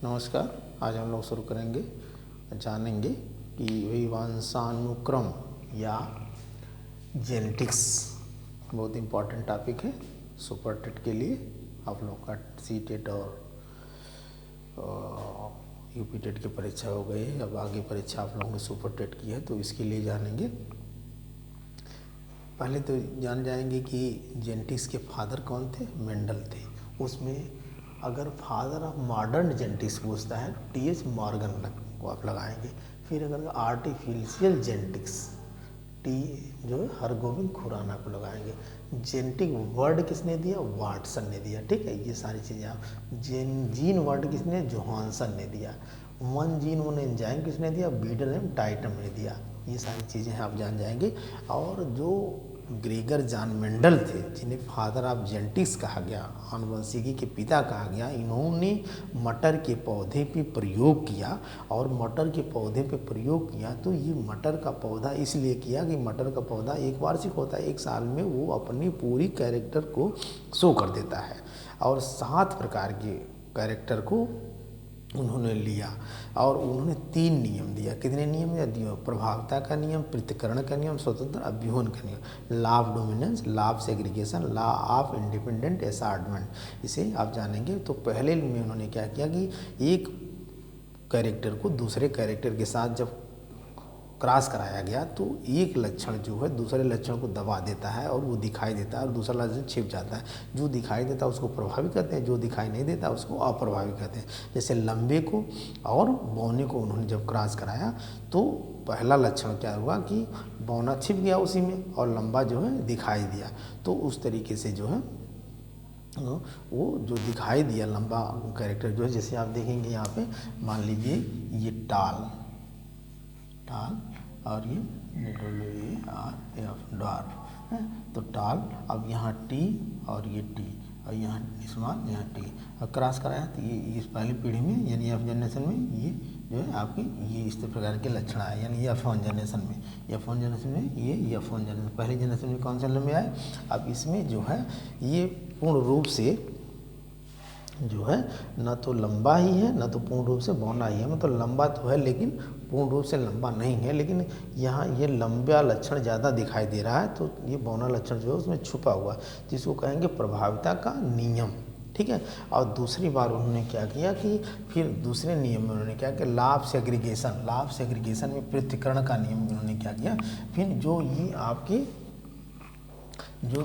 नमस्कार। आज हम लोग शुरू करेंगे जानेंगे कि वही वंशानुक्रम या जेनेटिक्स बहुत इम्पॉर्टेंट टॉपिक है सुपर टेट के लिए। आप लोग का सी टेट और यूपी टेट की परीक्षा हो गई है, अब आगे परीक्षा आप लोगों ने सुपर टेट की है तो इसके लिए जानेंगे। पहले तो जान जाएंगे कि जेनेटिक्स के फादर कौन थे। मेंडल थे। उसमें अगर फादर ऑफ मॉडर्न जेनेटिक्स पूछता है तो टी.एच. मॉर्गन को आप लगाएंगे। फिर अगर आर्टिफिशियल जेनेटिक्स टी जो है हरगोविंद खुराना को लगाएंगे। जेनेटिक वर्ड किसने दिया? वाटसन ने दिया। ठीक है, ये सारी चीज़ें आप जीन वर्ड किसने? जोहानसन ने दिया। वन जीन वन एंजाइम किसने दिया? बीडल एंड टाइटम ने दिया। ये सारी चीज़ें आप जान जाएंगे। और जो ग्रेगर जॉन मेंडल थे जिन्हें फादर ऑफ जेनेटिक्स कहा गया, आनुवंशिकी के पिता कहा गया, इन्होंने मटर के पौधे पे प्रयोग किया। और मटर के पौधे पे प्रयोग किया तो ये मटर का पौधा इसलिए किया कि मटर का पौधा एक वार्षिक होता है, एक साल में वो अपनी पूरी कैरेक्टर को शो कर देता है। और 7 प्रकार के कैरेक्टर को उन्होंने लिया और उन्होंने 3 नियम दिया। कितने नियम दिया? प्रभावता का नियम, पृथक्करण का नियम, स्वतंत्र अभ्यूहन का नियम, law of dominance, law of segregation, law of independent assortment. इसे आप जानेंगे। तो पहले में उन्होंने क्या किया कि एक कैरेक्टर को दूसरे कैरेक्टर के साथ जब क्रॉस कराया गया तो एक लक्षण जो है दूसरे लक्षण को दबा देता है और वो दिखाई देता है और दूसरा लक्षण छिप जाता है। जो दिखाई देता है उसको प्रभावी कहते हैं, जो दिखाई नहीं देता उसको अप्रभावी कहते हैं। जैसे लंबे को और बौने को उन्होंने जब क्रॉस कराया तो पहला लक्षण क्या हुआ कि बौना छिप गया उसी में और लंबा जो है दिखाई दिया। तो उस तरीके से जो है वो जो दिखाई दिया लंबा कैरेक्टर जो है, जैसे आप देखेंगे यहाँ पे मान लीजिए ये टाल और ये DWARF डार्फ है। तो टाल, अब यहाँ टी और ये टी और यहाँ स्मॉल, यहाँ टी और क्रॉस कराया तो ये इस पहली पीढ़ी में यानी F जनरेशन में ये जो है आपके ये इस प्रकार के लक्षण आए। यानी F1 जनरेशन में F1 जनरेशन में ये F1 जनरेशन पहले जनरेशन में कौन से लंबे आए। अब इसमें जो है ये पूर्ण रूप से जो है न तो लंबा ही है न तो पूर्ण रूप से बौना ही है। मतलब लंबा तो है लेकिन पूर्ण रूप से लंबा नहीं है। लेकिन यहाँ ये लंबा लक्षण ज़्यादा दिखाई दे रहा है तो ये बौना लक्षण जो है उसमें छुपा हुआ, जिसको कहेंगे प्रभाविता का नियम। ठीक है। और दूसरी बार उन्होंने क्या किया कि फिर दूसरे नियम में उन्होंने क्या किया, लॉ ऑफ सेग्रीगेशन में पृथक्करण का नियम उन्होंने क्या किया। फिर जो ये आपके जो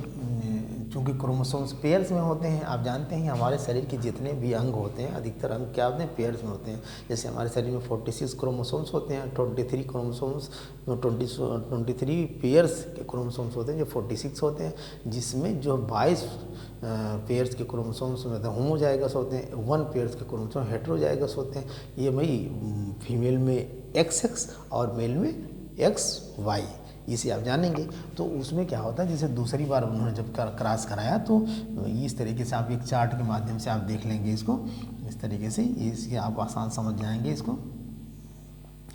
चूँकि क्रोमोसोम्स पेयर्स में होते हैं, आप जानते हैं हमारे शरीर के जितने भी अंग होते हैं अधिकतर अंग क्या होते हैं? पेयर्स में होते हैं। जैसे हमारे शरीर में 46 क्रोमोसोम्स होते हैं, 23 क्रोमोसोम्स 23 पेयर्स के क्रोमोसोम्स होते हैं जो 46 होते हैं, जिसमें जो 22 पेयर्स के क्रोमोसोम्स में होमोजाइगस होते हैं, 1 पेयर्स के क्रोमोसोम हेटेरोजाइगस होते हैं। ये भाई फीमेल में XX और मेल में XY, इसे आप जानेंगे। तो उसमें क्या होता है, जैसे दूसरी बार उन्होंने जब क्रॉस कराया तो इस तरीके से आप एक चार्ट के माध्यम से आप देख लेंगे इसको, इस तरीके से इसके आप आसान समझ जाएंगे इसको।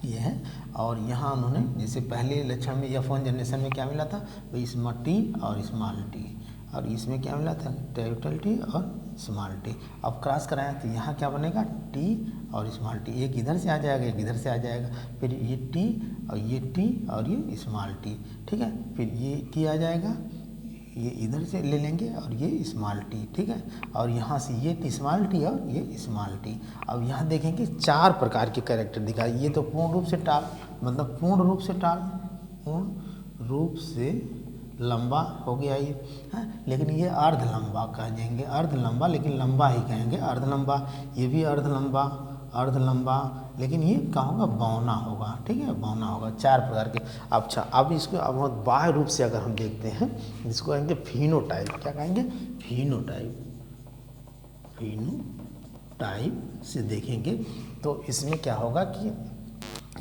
ये है। और यहाँ उन्होंने जैसे पहले लक्षण में F1 जनरेशन में क्या मिला था, वही स्मॉल टी और स्मॉल टी, और इसमें क्या मिला था? कैपिटल टी और स्मॉल टी। अब क्रॉस कराया तो यहाँ क्या बनेगा? टी और स्मॉल टी, एक इधर से आ जाएगा एक इधर से आ जाएगा, फिर ये टी और ये स्मॉल टी। ठीक है। फिर ये टी आ जाएगा, ये इधर से ले लेंगे और ये स्मॉल टी। ठीक है। और यहाँ से ये स्मॉल टी और ये स्मॉल टी। अब यहाँ देखेंगे 4 प्रकार के कैरेक्टर दिखाई। ये तो पूर्ण रूप से टाल, मतलब पूर्ण रूप से लंबा हो गया ये है। लेकिन ये अर्ध लंबा कहेंगे, अर्ध लंबा, लेकिन लंबा ही कहेंगे, अर्ध लंबा। ये भी अर्ध लंबा, लेकिन ये क्या होगा? बौना होगा। ठीक है, बौना होगा। 4 प्रकार के। अच्छा, अब इसको अब बाह्य रूप से अगर हम देखते हैं, इसको कहेंगे फिनोटाइप। क्या कहेंगे? फिनोटाइप से देखेंगे तो इसमें क्या होगा कि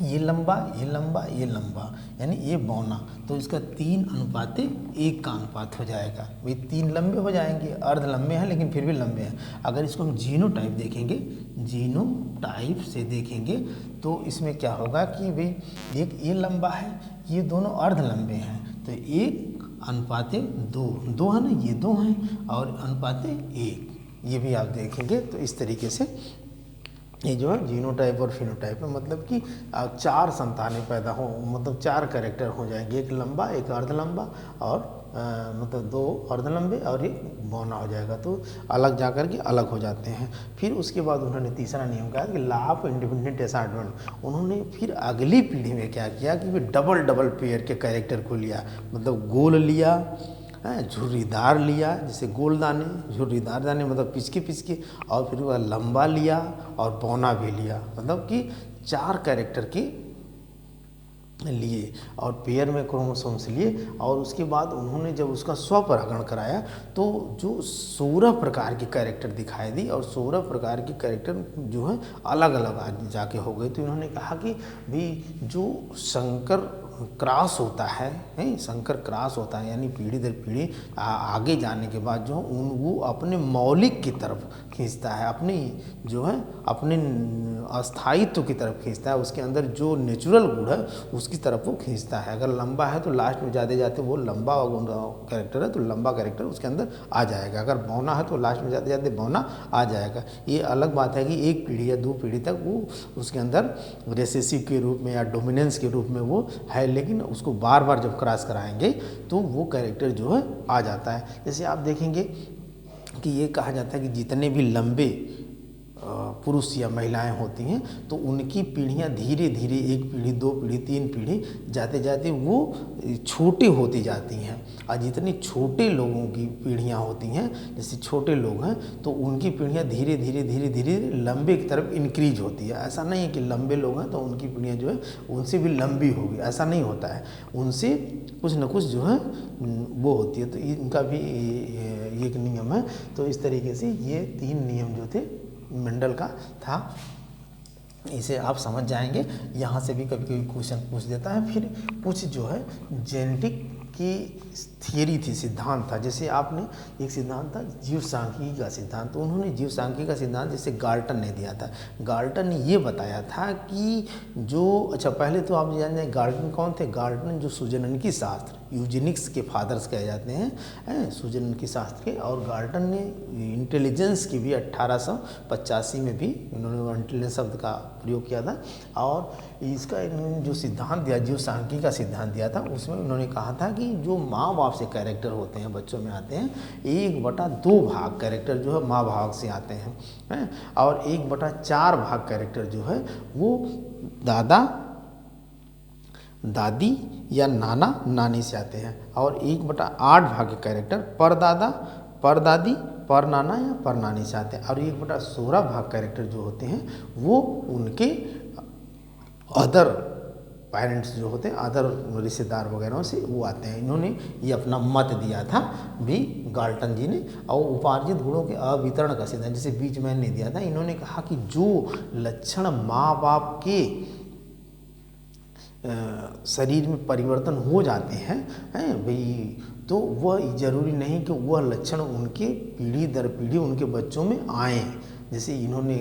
ये लंबा, यानी ये बौना, तो इसका 3:1 का अनुपात हो जाएगा। वही 3 लंबे हो जाएंगे, अर्ध लंबे हैं लेकिन फिर भी लंबे हैं। अगर इसको हम जीनोटाइप देखेंगे, जीनोटाइप से देखेंगे तो इसमें क्या होगा कि भाई एक ये लंबा है, ये दोनों अर्ध लंबे हैं, तो 1:2 है ना, ये 2 हैं, और 1:1 ये भी आप देखेंगे। तो इस तरीके से ये जो है जीनोटाइप और फिनोटाइप है, मतलब कि 4 संतानें पैदा हो, मतलब 4 कैरेक्टर हो जाएंगे, एक लंबा, एक अर्ध लंबा और मतलब 2 अर्ध लंबे और एक बौना हो जाएगा, तो अलग जा कर के अलग हो जाते हैं। फिर उसके बाद उन्होंने तीसरा नियम कहा कि लॉ ऑफ इंडिपेंडेंट असार्टमेंट। उन्होंने फिर अगली पीढ़ी में क्या किया कि डबल डबल पेयर के कैरेक्टर को लिया, मतलब गोल लिया, झुर्रीदार लिया, जैसे गोल दाने, झुर्रीदार दाने मतलब पिचके पिचके, और फिर वह लंबा लिया और बौना भी लिया, मतलब कि 4 कैरेक्टर के लिए और पेयर में क्रोमोसोम्स लिए। और उसके बाद उन्होंने जब उसका स्वपरागण कराया तो जो 16 प्रकार के कैरेक्टर दिखाई दी, और 16 प्रकार के कैरेक्टर जो है अलग अलग आज जाके हो गए। तो इन्होंने कहा कि भाई जो संकर क्रॉस होता है, संकर क्रॉस होता है, यानी पीढ़ी दर पीढ़ी आगे जाने के बाद जो वो अपने मौलिक की तरफ खींचता है, अपनी जो है अपने अस्थायित्व की तरफ खींचता है, उसके अंदर जो नेचुरल गुण है उसकी तरफ वो खींचता है। अगर लंबा है तो लास्ट में जाते जाते वो लंबा कैरेक्टर है तो लंबा कैरेक्टर उसके अंदर आ जाएगा, अगर बौना है तो लास्ट में जाते जाते बौना आ जाएगा। ये अलग बात है कि एक पीढ़ी या 2 पीढ़ी तक वो उसके अंदर रिसेसिव के रूप में या डोमिनेंस के रूप में वो है, लेकिन उसको बार बार जब क्रॉस कराएंगे तो वो कैरेक्टर जो है आ जाता है। जैसे आप देखेंगे कि ये कहा जाता है कि जितने भी लंबे पुरुष या महिलाएं होती हैं तो उनकी पीढ़ियां धीरे धीरे 1 पीढ़ी 2 पीढ़ी 3 पीढ़ी जाते जाते वो छोटे होती जाती हैं, और जितनी छोटे लोगों की पीढ़ियां होती हैं, जैसे छोटे लोग हैं तो उनकी पीढ़ियां धीरे धीरे धीरे धीरे लंबे की तरफ इंक्रीज होती है। ऐसा नहीं है कि लंबे लोग हैं तो उनकी पीढ़ियां जो है उनसे भी लंबी होगी, ऐसा नहीं होता है, उनसे कुछ न कुछ जो है वो होती है। तो इनका भी एक नियम है। तो इस तरीके से ये 3 नियम जो थे मेंडल का था, इसे आप समझ जाएंगे। यहाँ से भी कभी कभी क्वेश्चन पूछ देता है। फिर कुछ जो है जेनेटिक की थियरी थी, सिद्धांत था। जैसे आपने एक सिद्धांत था जीव सांख्यिकी का सिद्धांत, तो उन्होंने जीव सांख्यिकी का सिद्धांत जैसे गाल्टन ने दिया था। गाल्टन ने ये बताया था कि जो पहले तो आप जान जाए गाल्टन कौन थे। गाल्टन जो सुजननकी शास्त्र, यूजेनिक्स के फादर्स कहे जाते हैं, सुजननकी शास्त्र के। और गाल्टन ने इंटेलिजेंस की भी 1885 में भी उन्होंने इंटेलिजेंस शब्द का प्रयोग किया था। और इसका इन्होंने जो सिद्धांत दिया, जीव सांख्यिकी का सिद्धांत दिया था, उसमें उन्होंने कहा था कि जो माँ बाप से कैरेक्टर होते हैं बच्चों में आते हैं, 1/2 भाग कैरेक्टर जो है माँ भाग से आते हैं, और 1/4 भाग कैरेक्टर जो है वो दादा दादी या नाना नानी से आते हैं, और 1/8 भाग के कैरेक्टर परदादा परदादी पर नाना या पर नानी से आते हैं, और 1/16 भाग कैरेक्टर जो होते हैं वो उनके अदर पेरेंट्स जो होते हैं, अदर रिश्तेदार वगैरह से वो आते हैं। इन्होंने ये अपना मत दिया था भी गाल्टन जी ने। और उपार्जित गुणों के अवितरण का सिद्धांत जैसे बीचमैन ने दिया था। इन्होंने कहा कि जो लक्षण माँ बाप के शरीर में परिवर्तन हो जाते हैं भाई, तो वह ज़रूरी नहीं कि वह लक्षण उनके पीढ़ी दर पीढ़ी उनके बच्चों में आए। जैसे इन्होंने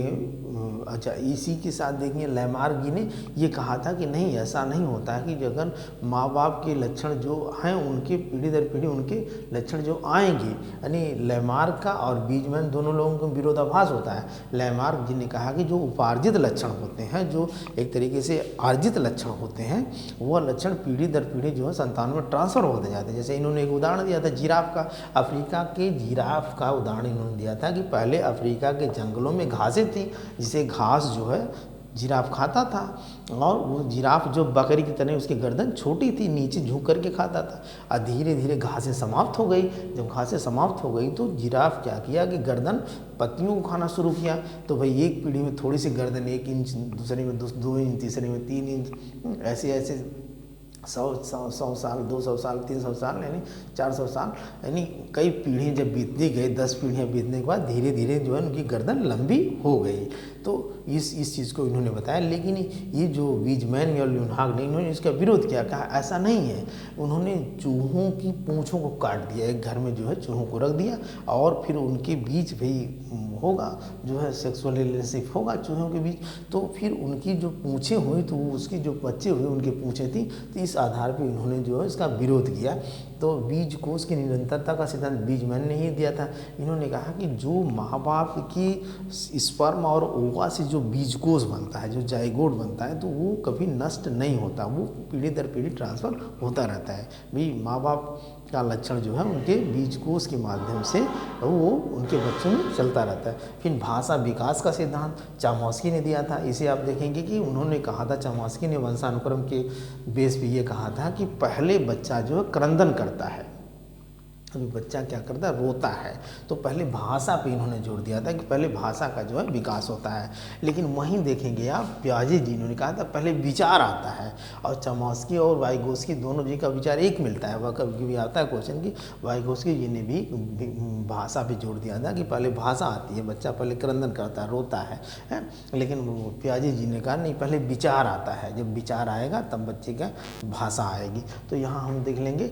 इसी के साथ देखिए लैमार्क जी ने ये कहा था कि नहीं, ऐसा नहीं होता है कि अगर माँ बाप के लक्षण जो हैं उनके पीढ़ी दर पीढ़ी उनके लक्षण जो आएंगे, यानी लैमार्क का और बीजमैन दोनों लोगों को विरोधाभास होता है। लैमार्क जी ने कहा कि जो उपार्जित लक्षण होते हैं, जो एक तरीके से अर्जित लक्षण होते हैं, वह लक्षण पीढ़ी दर पीढ़ी जो है संतान में ट्रांसफर होते जाते हैं। जैसे इन्होंने एक उदाहरण दिया था जिराफ का, अफ्रीका के जिराफ का उदाहरण इन्होंने दिया था कि पहले अफ्रीका के जंगलों में घासें थी, जिसे घास जो है जिराफ खाता था, और वो जिराफ जो बकरी की तरह उसकी गर्दन छोटी थी, नीचे झुक करके खाता था। और धीरे धीरे घासें समाप्त हो गई। जब घासें समाप्त हो गई तो जिराफ क्या किया कि गर्दन पत्तियों को खाना शुरू किया। तो भाई एक पीढ़ी में थोड़ी सी गर्दन 1 इंच, दूसरे में 2 इंच, तीसरे में 3 इंच, ऐसे ऐसे 100 साल, 200 साल, 300 साल, यानी 400 साल, यानी कई पीढ़ियाँ जब बीतती गई, 10 पीढ़ियाँ बीतने के बाद धीरे धीरे जो है उनकी गर्दन लंबी हो गई। तो इस चीज़ को इन्होंने बताया। लेकिन ये जो बीजमैन या ल्यूनहाग ने, इन्होंने इसका विरोध किया, कहा ऐसा नहीं है। उन्होंने चूहों की पूँछों को काट दिया, एक घर में जो है चूहों को रख दिया, और फिर उनके बीच भाई होगा जो है सेक्सुअल रिलेशनशिप होगा चूहों के बीच, तो फिर उनकी जो पूँछें हुई तो उसकी जो बच्चे हुए उनकी पूँछें थी, तो इस आधार पर इन्होंने जो है इसका विरोध किया। तो बीज कोष की निरंतरता का सिद्धांत बीजमैन ने ही दिया था। इन्होंने कहा कि जो माँ बाप की स्पर्म और ओवा से जो बीज कोष बनता है, जो जाइगोट बनता है, तो वो कभी नष्ट नहीं होता, वो पीढ़ी दर पीढ़ी ट्रांसफ़र होता रहता है। भाई माँ बाप का लक्षण जो है उनके बीज कोष के माध्यम से वो उनके बच्चों में चलता रहता है। फिर भाषा विकास का सिद्धांत चामोस्की ने दिया था। इसे आप देखेंगे कि उन्होंने कहा था, चामोस्की ने वंशानुक्रम के बेस पे ये कहा था कि पहले बच्चा जो है क्रंदन करता है, अभी बच्चा क्या करता है, रोता है, तो पहले भाषा पे इन्होंने जोर दिया था कि पहले भाषा का जो है विकास होता है। लेकिन वहीं देखेंगे आप पियाजे जी ने कहा था पहले विचार आता है, और चामोस्की और वाइगोस्की दोनों जी का विचार एक मिलता है। वह कभी कभी आता है क्वेश्चन कि वाइगोस्की जी ने भी भाषा पे जोर दिया था कि पहले भाषा आती है, बच्चा पहले क्रंदन करता है, रोता है। लेकिन पियाजे जी ने कहा नहीं, पहले विचार आता है, जब विचार आएगा तब बच्चे का भाषा आएगी। तो यहाँ हम देख लेंगे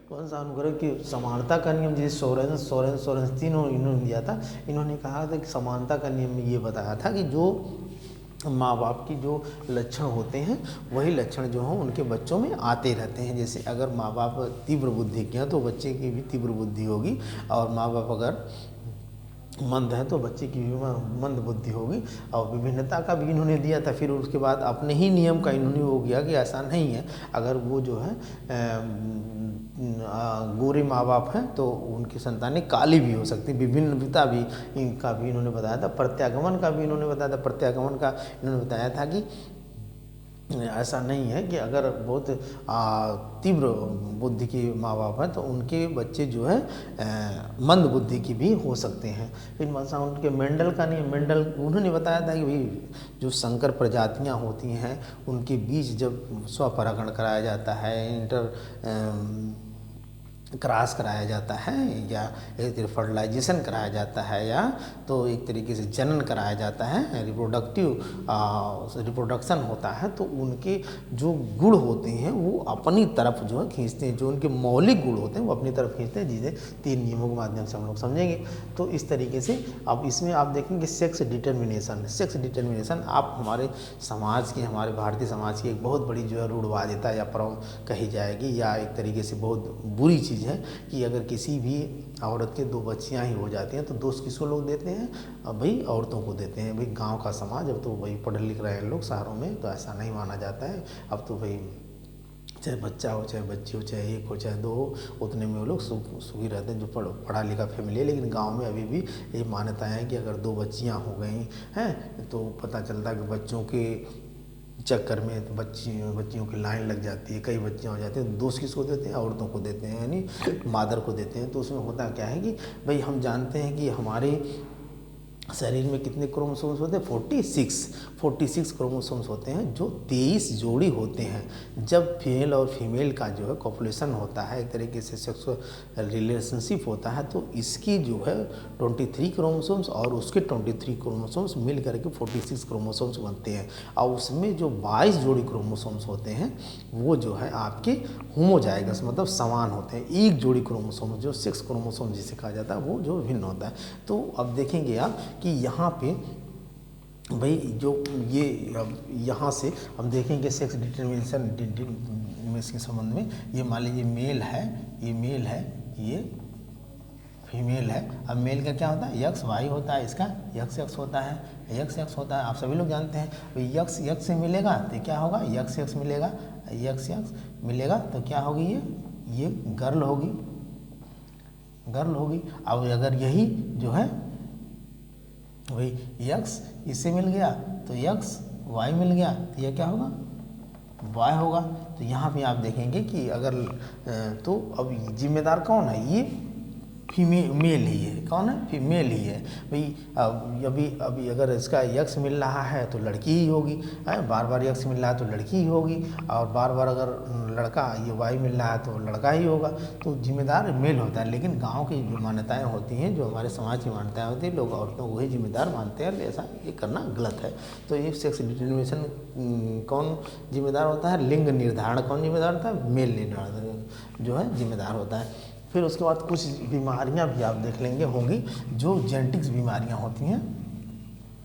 वंशानुक्रम की समानता का नियम, जैसे सोरेनस्टीन इन्होंने दिया था। इन्होंने कहा था कि समानता का नियम में ये बताया था कि जो माँ बाप की जो लक्षण होते हैं वही लक्षण जो हैं उनके बच्चों में आते रहते हैं। जैसे अगर माँ बाप तीव्र बुद्धि के हैं तो बच्चे की भी तीव्र बुद्धि होगी, और माँ बाप अगर मंद है तो बच्चे की भी मंद बुद्धि होगी। और विभिन्नता का भी इन्होंने दिया था। फिर उसके बाद अपने ही नियम का इन्होंने वो किया कि ऐसा नहीं है, अगर वो जो है गोरे माँ बाप हैं तो उनकी संतानें काली भी हो सकती, विभिन्नता भी इनका भी इन्होंने बताया था। प्रत्यागमन का भी इन्होंने बताया था। प्रत्यागमन का इन्होंने बताया था कि ऐसा नहीं है कि अगर बहुत तीव्र बुद्धि के माँ बाप हैं तो उनके बच्चे जो है मंद बुद्धि की भी हो सकते हैं। फिर उनके मेंडल का नहीं, मेंडल उन्होंने बताया था कि भाई जो संकर प्रजातियाँ होती हैं उनके बीच जब स्वपरागण कराया जाता है, इंटर क्रॉस कराया जाता है, या एक तरीके फर्टिलाइजेशन कराया जाता है, या तो एक तरीके से जनन कराया जाता है, रिप्रोडक्शन होता है, तो उनके जो गुण होते हैं वो अपनी तरफ जो है खींचते हैं, जो उनके मौलिक गुण होते हैं वो अपनी तरफ खींचते हैं, जिसे 3 नियमों के माध्यम से हम लोग समझेंगे। तो इस तरीके से अब इसमें आप देखेंगे सेक्स डिटर्मिनेशन आप हमारे समाज की, हमारे भारतीय समाज की एक बहुत बड़ी जो है रूढ़वादिता या कही जाएगी, या एक तरीके से बहुत बुरी चीज़ है कि अगर किसी भी औरत के 2 बच्चियां ही हो जाती हैं तो दोष किसको लोग देते हैं, अब भाई औरतों को देते हैं। भाई गांव का समाज, अब तो भाई पढ़ लिख रहे हैं लोग शहरों में, तो ऐसा नहीं माना जाता है। अब तो भाई चाहे बच्चा हो, चाहे बच्ची हो, चाहे 1 हो, चाहे 2 हो, उतने में वो लोग सुखी रहते हैं जो पढ़ा लिखा फैमिली है। लेकिन गांव में अभी भी ये मान्यता है कि अगर 2 बच्चियां हो गई हैं तो पता चलता है कि बच्चों के चक्कर में तो बच्चियों की लाइन लग जाती है, कई बच्चियाँ हो जाती हैं। दोष किसको देते हैं, औरतों को देते हैं, यानी मादर को देते हैं। तो उसमें होता क्या है कि भाई हम जानते हैं कि हमारे शरीर में कितने क्रोमोसोम्स होते हैं, 46 क्रोमोसोम्स होते हैं, जो 23 जोड़ी होते हैं। जब मेल और फीमेल का जो है कॉपुलेशन होता है, एक तरीके से सेक्सुअल रिलेशनशिप होता है, तो इसकी जो है 23 क्रोमोसोम्स और उसके 23 क्रोमोसोम्स मिल करके 46 क्रोमोसोम्स बनते हैं। और उसमें जो 22 जोड़ी क्रोमोसोम्स होते हैं वो जो है आपके होमोजाइगस मतलब समान होते हैं। एक जोड़ी क्रोमोसोम जो 6 क्रोमोसोम जिसे कहा जाता है वो जो भिन्न होता है। तो अब देखेंगे आप कि यहाँ पे भाई जो ये अब यहाँ से हम देखेंगे सेक्स डिटर्मिनेशन के संबंध में, ये मान लीजिए मेल है, ये मेल है, ये फीमेल है। अब मेल का क्या होता है, यक्स वाई होता है, इसका यक्स होता है, यक्स होता है, आप सभी लोग जानते हैं। तो यक्स से मिलेगा तो क्या होगा, यक्स मिलेगा, यक्स मिलेगा तो क्या होगी, ये गर्ल होगी। अब अगर यही जो है वही यक्स इससे मिल गया तो यक्स वाई मिल गया तो यह क्या होगा, वाई होगा। तो यहाँ पे आप देखेंगे कि अगर तो अब जिम्मेदार कौन है, मेल ही है। कौन है? फीमेल ही है भाई। अभी अगर इसका यक्स मिल रहा है तो लड़की ही होगी, है, बार बार यक्स मिल रहा है तो लड़की ही होगी, और बार बार अगर लड़का ये वाई मिल रहा है तो लड़का ही होगा, तो जिम्मेदार मेल होता है। लेकिन गांव की जो मान्यताएं होती हैं, जो हमारे समाज की मान्यताएं होती हैं, लोग औरतों को ही जिम्मेदार मानते हैं, ऐसा ये करना गलत है। तो ये सेक्स डिटर्मिनेशन कौन जिम्मेदार होता है? लिंग निर्धारण कौन जिम्मेदार होता है? मेल निर्धारण जो है जिम्मेदार होता है। फिर उसके बाद कुछ बीमारियां भी आप देख लेंगे होंगी, जो जेनेटिक्स बीमारियां होती हैं,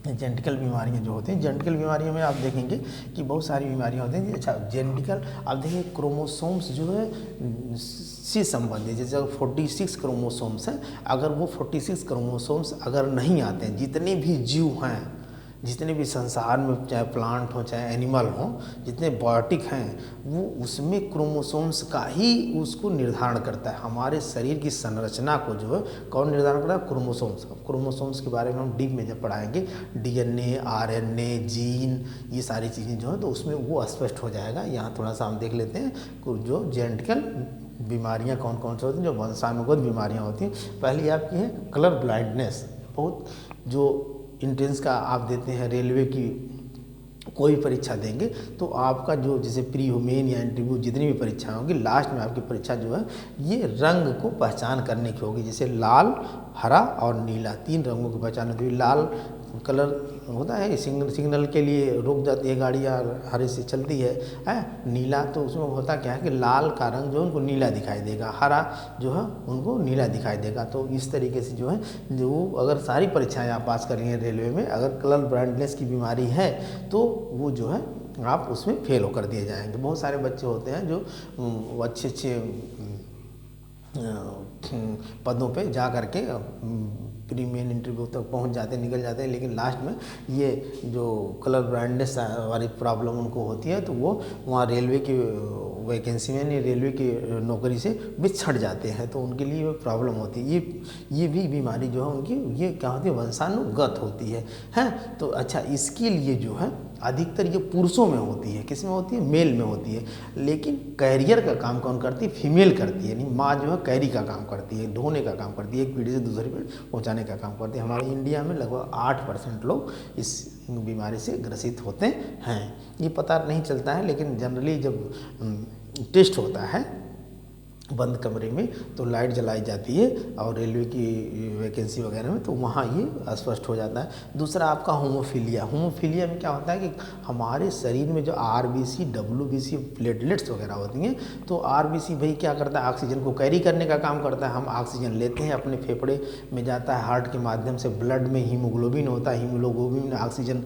जेनेटिकल बीमारियां जो होती हैं। जेनेटिकल बीमारियों में आप देखेंगे कि बहुत सारी बीमारियां होती हैं। अच्छा, जेनेटिकल आप देखेंगे क्रोमोसोम्स जो है से संबंधित, जैसे 46 क्रोमोसोम्स हैं, अगर वो 46 क्रोमोसोम्स अगर नहीं आते हैं, जितने भी जीव हैं, जितने भी संसार में, चाहे प्लांट हो चाहे एनिमल हो, जितने बायोटिक हैं, वो उसमें क्रोमोसोम्स का ही उसको निर्धारण करता है। हमारे शरीर की संरचना को जो है कौन निर्धारण करता है? क्रोमोसोम्स। क्रोमोसोम्स के बारे में हम डीप में जब पढ़ाएंगे, डीएनए, आरएनए, जीन, ये सारी चीज़ें जो है तो उसमें वो स्पष्ट हो जाएगा। यहाँ थोड़ा सा हम देख लेते हैं जो जेनेटिकल बीमारियाँ कौन कौन सी होती हैं, जो वंशानुगत बीमारियाँ होती हैं। पहली आपकी है कलर ब्लाइंडनेस। बहुत जो इंट्रेंस का आप देते हैं, रेलवे की कोई परीक्षा देंगे तो आपका जो जैसे प्री मेन या इंटरव्यू जितनी भी परीक्षाएं होंगी, लास्ट में आपकी परीक्षा जो है ये रंग को पहचान करने की होगी। जैसे लाल, हरा और नीला, 3 रंगों की पहचान होती है। लाल कलर होता है, सिग्नल के लिए रुक जाती है गाड़ी, या हरे से चलती है। नीला तो उसमें होता क्या है कि लाल का रंग जो है उनको नीला दिखाई देगा, हरा जो है उनको नीला दिखाई देगा। तो इस तरीके से जो है, जो अगर सारी परीक्षाएं आप पास कर लिए रेलवे में, अगर कलर ब्लाइंडनेस की बीमारी है तो वो जो है आप उसमें फेल होकर दिए जाएंगे। बहुत सारे बच्चे होते हैं जो अच्छे अच्छे पदों पे जा कर के प्री मेन इंटरव्यू तक पहुंच जाते हैं, निकल जाते हैं, लेकिन लास्ट में ये जो कलर ब्लाइंडनेस वाली प्रॉब्लम उनको होती है तो वो वहाँ रेलवे की वैकेंसी में नहीं, रेलवे की नौकरी से बिछड़ जाते हैं, तो उनके लिए प्रॉब्लम होती है। ये भी बीमारी जो है उनकी, ये क्या होती है? वंशानुगत होती है। तो अच्छा, इसके लिए जो है अधिकतर ये पुरुषों में होती है। किस में होती है? मेल में होती है। लेकिन कैरियर का काम कौन करती है? फीमेल करती है। यानी माँ जो है कैरी का काम करती है, ढोने का काम करती है, एक पीढ़ी से दूसरी पीढ़ी पहुँचाने का काम करती है। हमारे इंडिया में लगभग 8% लोग इस बीमारी से ग्रसित होते हैं। ये पता नहीं चलता है, लेकिन जनरली जब टेस्ट होता है बंद कमरे में तो लाइट जलाई जाती है, और रेलवे की वैकेंसी वगैरह में तो वहाँ ये स्पष्ट हो जाता है। दूसरा आपका होमोफीलिया। होमोफीलिया में क्या होता है कि हमारे शरीर में जो आरबीसी, डब्ल्यूबीसी, प्लेटलेट्स वगैरह होती हैं, तो आरबीसी भाई क्या करता है? ऑक्सीजन को कैरी करने का काम करता है। हम ऑक्सीजन लेते हैं, अपने फेफड़े में जाता है, हार्ट के माध्यम से ब्लड में हीमोग्लोबिन होता है, हीमोग्लोबिन में ऑक्सीजन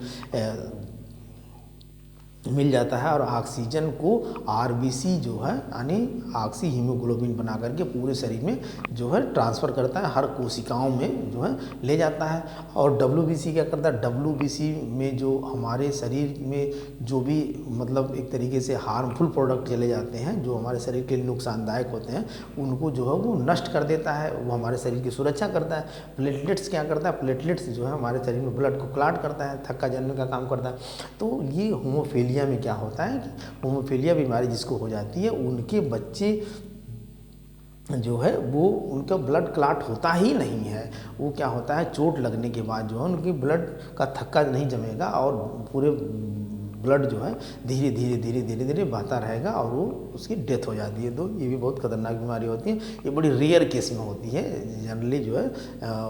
मिल जाता है, और ऑक्सीजन को आरबीसी जो है यानी ऑक्सी हीमोग्लोबिन बना करके पूरे शरीर में जो है ट्रांसफ़र करता है, हर कोशिकाओं में जो है ले जाता है। और डब्ल्यूबीसी क्या करता है? डब्ल्यूबीसी में जो हमारे शरीर में जो भी मतलब एक तरीके से हार्मफुल प्रोडक्ट चले जाते हैं, जो हमारे शरीर के लिए नुकसानदायक होते हैं, उनको जो है वो नष्ट कर देता है, वो हमारे शरीर की सुरक्षा करता है। प्लेटलेट्स क्या करता है? प्लेटलेट्स जो है हमारे शरीर में ब्लड को क्लॉट करता है, थक्का जानने का काम करता है। तो ये होमोफीलिया में क्या होता है कि होमोफीलिया बीमारी जिसको हो जाती है, उनके बच्चे जो है वो उनका ब्लड क्लॉट होता ही नहीं है। वो क्या होता है? चोट लगने के बाद जो है उनकी ब्लड का थक्का नहीं जमेगा, और पूरे ब्लड जो है धीरे धीरे धीरे धीरे धीरे बहता रहेगा, और वो उसकी डेथ हो जाती है। तो ये भी बहुत खतरनाक बीमारी होती है। ये बड़ी रेयर केस में होती है, जनरली जो है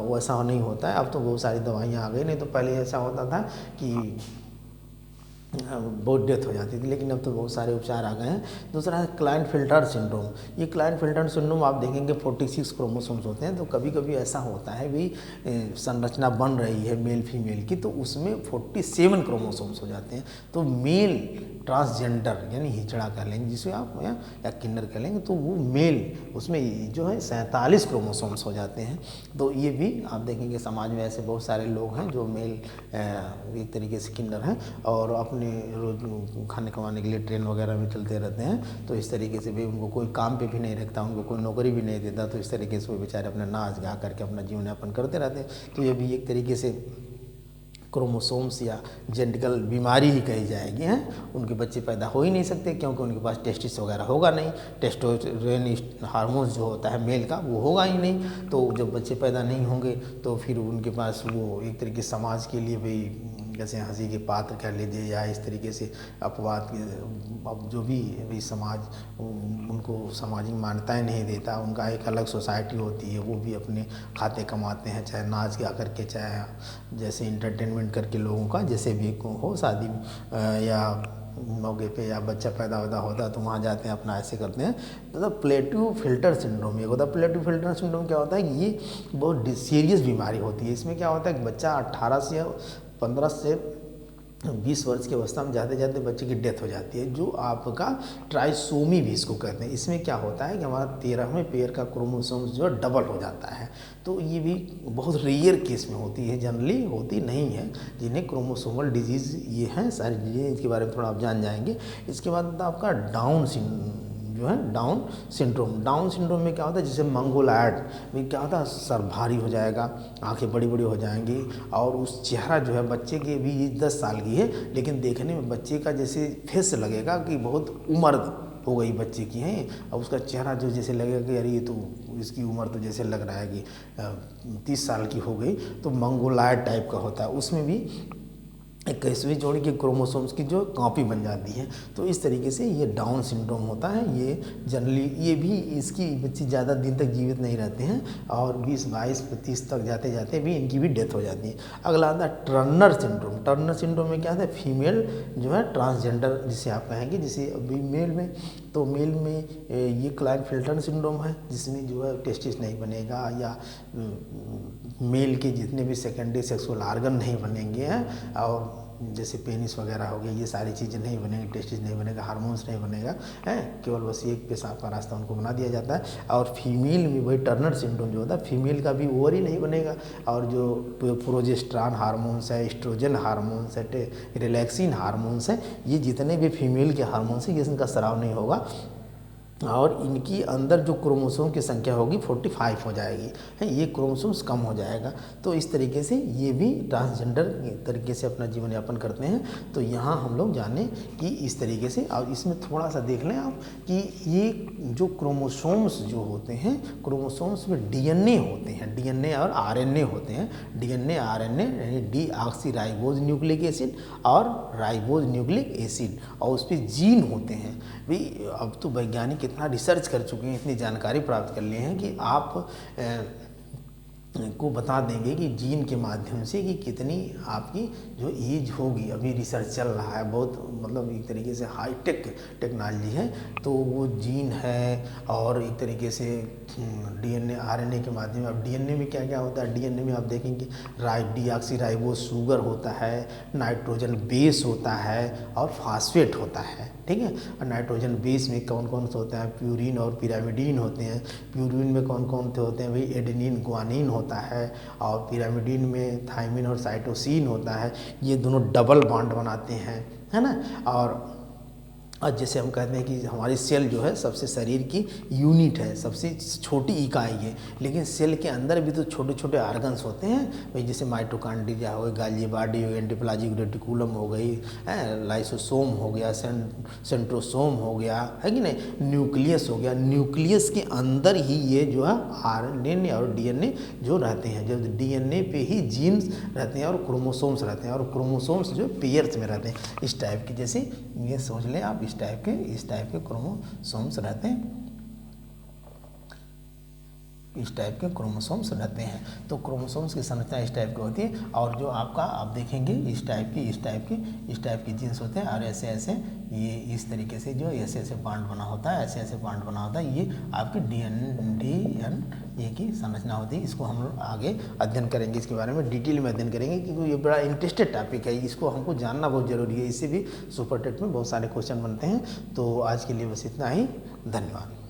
वैसा नहीं होता है। अब तो बहुत सारी दवाइयाँ आ गई, नहीं तो पहले ऐसा होता था कि बहुत डेथ हो जाती थी, लेकिन अब तो बहुत सारे उपचार आ गए हैं। दूसरा है क्लाइनफेल्टर सिंड्रोम। ये क्लाइनफेल्टर सिंड्रोम आप देखेंगे 46 क्रोमोसोम्स होते हैं। तो कभी कभी ऐसा होता है भी संरचना बन रही है मेल फीमेल की, तो उसमें 47 क्रोमोसोम्स हो जाते हैं। तो मेल ट्रांसजेंडर यानी हिजड़ा कह लेंगे जिसे आप, या किन्नर कह लेंगे, तो वो मेल उसमें जो है 47 क्रोमोसोम्स हो जाते हैं। तो ये भी आप देखेंगे समाज में ऐसे बहुत सारे लोग हैं जो मेल एक तरीके से किन्नर हैं, और अपने रोज खाने कमाने के लिए ट्रेन वगैरह में चलते रहते हैं। तो इस तरीके से भी उनको कोई काम पे भी नहीं रखता, उनको कोई नौकरी भी नहीं देता, तो इस तरीके से वो बेचारे अपना नाच गा करके अपना जीवन यापन करते रहते हैं। तो ये भी एक तरीके से क्रोमोसोम्स या जेनेटिकल बीमारी ही कही जाएगी हैं। उनके बच्चे पैदा हो ही नहीं सकते क्योंकि उनके पास टेस्टिस वगैरह होगा नहीं, टेस्टोस्टेरोन हार्मोन्स जो होता है मेल का वो होगा ही नहीं। तो जब बच्चे पैदा नहीं होंगे तो फिर उनके पास वो एक तरीके से समाज के लिए भाई जैसे हंसी के पात्र कह लीजिए या इस तरीके से अपवाद के, अब जो भी समाज उनको सामाजिक मान्यताएं नहीं देता, उनका एक अलग सोसाइटी होती है, वो भी अपने खाते कमाते हैं, चाहे नाच गा करके, चाहे जैसे इंटरटेनमेंट करके लोगों का जैसे भी हो, शादी या मौके पे या बच्चा पैदा होता है तो वहाँ जाते हैं अपना ऐसे करते हैं। तो प्लेटिव फिल्टर सिंड्रोम, ये होता है प्लेटिव फिल्टर सिंड्रोम क्या होता है कि ये बहुत सीरियस बीमारी होती है। इसमें क्या होता है कि बच्चा 18 से 15 से 20 वर्ष की अवस्था में जाते जाते बच्चे की डेथ हो जाती है, जो आपका ट्राइसोमी भी इसको कहते हैं। इसमें क्या होता है कि हमारा 13वें पेयर का क्रोमोसोम्स जो है डबल हो जाता है। तो ये भी बहुत रेयर केस में होती है, जनरली होती नहीं है, जिन्हें क्रोमोसोमल डिजीज़ ये हैं सारी चीज़ें, इसके बारे में थोड़ा आप जान जाएंगे। इसके बाद आपका डाउन डाउन सिंड्रोम में क्या होता है, जैसे मंगोलायड में क्या होता है, सर भारी हो जाएगा, आंखें बड़ी बड़ी हो जाएंगी और उस चेहरा जो है बच्चे के भी 10 साल की है लेकिन देखने में बच्चे का जैसे फेस लगेगा कि बहुत उम्र हो गई बच्चे की है, और उसका चेहरा जो जैसे लगेगा कि अरे ये तो इसकी उम्र तो जैसे लग रहा है कि 30 साल की हो गई। तो मंगोलायड टाइप का होता है, उसमें भी 21वीं जोड़ी के क्रोमोसोम्स की जो कॉपी बन जाती है। तो इस तरीके से ये डाउन सिंड्रोम होता है। ये जनरली ये भी इसकी बच्चे ज़्यादा दिन तक जीवित नहीं रहते हैं और 20, 22, 25 तक जाते जाते भी इनकी भी डेथ हो जाती है। अगला आता है टर्नर सिंड्रोम। टर्नर सिंड्रोम में क्या होता है, फीमेल जो है ट्रांसजेंडर जिसे आप कहेंगे, जिसे अभी मेल में, तो मेल में ये क्लाइनफेल्टर सिंड्रोम है जिसमें जो है टेस्टिस नहीं बनेगा या मेल के जितने भी सेकेंडरी सेक्सुअल आर्गन नहीं बनेंगे हैं, और जैसे पेनिस वगैरह हो गया, ये सारी चीज़ें नहीं बनेंगी, टेस्टिस नहीं बनेगा, हार्मोन्स नहीं बनेगा है, केवल बस एक पेशाब का रास्ता उनको बना दिया जाता है। और फीमेल में वही टर्नर सिंड्रोम जो होता है, फीमेल का भी ओवर ही नहीं बनेगा, और जो प्रोजेस्टेरॉन हार्मोन्स है, एस्ट्रोजन हार्मोन्स है, रिलैक्सिन हार्मोन्स है, ये जितने भी फीमेल के हार्मोन्स हैं ये इनका स्राव नहीं होगा और इनकी अंदर जो क्रोमोसोम की संख्या होगी 45 हो जाएगी है, ये क्रोमोसोम्स कम हो जाएगा। तो इस तरीके से ये भी ट्रांसजेंडर तरीके से अपना जीवन यापन करते हैं। तो यहाँ हम लोग जाने कि इस तरीके से, और इसमें थोड़ा सा देख लें आप कि ये जो क्रोमोसोम्स जो होते हैं, क्रोमोसोम्स में डीएनए होते हैं, डीएनए और आरएनए होते हैं। डीएनए आरएनए यानी डीऑक्सीराइबोज न्यूक्लिक एसिड और राइबोज न्यूक्लिक एसिड, और उस पर जीन होते हैं। भाई अब तो वैज्ञानिक इतना रिसर्च कर चुके हैं, इतनी जानकारी प्राप्त कर लिए हैं कि आप को बता देंगे कि जीन के माध्यम से कि कितनी आपकी जो एज होगी। अभी रिसर्च चल रहा है, बहुत मतलब एक तरीके से हाईटेक टेक्नोलॉजी है, तो वो जीन है और एक तरीके से डीएनए आरएनए के माध्यम। अब डीएनए में क्या क्या होता है, डीएनए में आप देखेंगे डीऑक्सीराइबोज शुगर होता है, नाइट्रोजन बेस होता है और फास्फेट होता है, ठीक है। और नाइट्रोजन बेस में कौन कौन से होते हैं, प्यूरिन और पिरामिडीन होते हैं। प्यूरिन में कौन कौन से होते हैं भाई, एडेनिन ग्वानिन होता है, और पिरामिडीन में थाइमिन और साइटोसिन होता है। ये दोनों डबल बॉन्ड बनाते हैं, है ना। और जैसे हम कहते हैं कि हमारी सेल जो है सबसे शरीर की यूनिट है, सबसे छोटी इकाई है, लेकिन सेल के अंदर भी तो छोटे छोटे ऑर्गन्स होते हैं भाई, जैसे माइटोकॉन्ड्रिया हो गई, गाल्गी बॉडी हो गई, एंटीप्लाज्मिक रेटिकुलम हो गई, लाइसोसोम हो गया, सेंट्रोसोम हो गया, है कि नहीं, न्यूक्लियस हो गया। न्यूक्लियस के अंदर ही ये जो है आरएनए और डीएनए जो रहते हैं, जब डीएनए पे ही जीन्स रहते हैं और क्रोमोसोम्स रहते हैं, और क्रोमोसोम्स जो पेयर्स में रहते हैं, इस टाइप के, जैसे ये सोच लें आप, इस टाइप के क्रोमोसोम्स रहते हैं, इस टाइप के क्रोमोसोम्स रहते हैं। तो क्रोमोसोम्स की संरचना इस टाइप की होती है, और जो आपका आप देखेंगे इस टाइप की जीन्स होते हैं, और ऐसे ऐसे ये इस तरीके से जो ऐसे ऐसे बॉन्ड बना होता है, ऐसे ऐसे बॉन्ड बना होता है, ये आपकी डीएनए की संरचना होती है। इसको हम लोग आगे अध्ययन करेंगे, इसके बारे में डिटेल में अध्ययन करेंगे, क्योंकि ये बड़ा इंटरेस्टेड टॉपिक है, इसको हमको जानना बहुत जरूरी है। इससे भी सुपर टेट में बहुत सारे क्वेश्चन बनते हैं। तो आज के लिए बस इतना ही, धन्यवाद।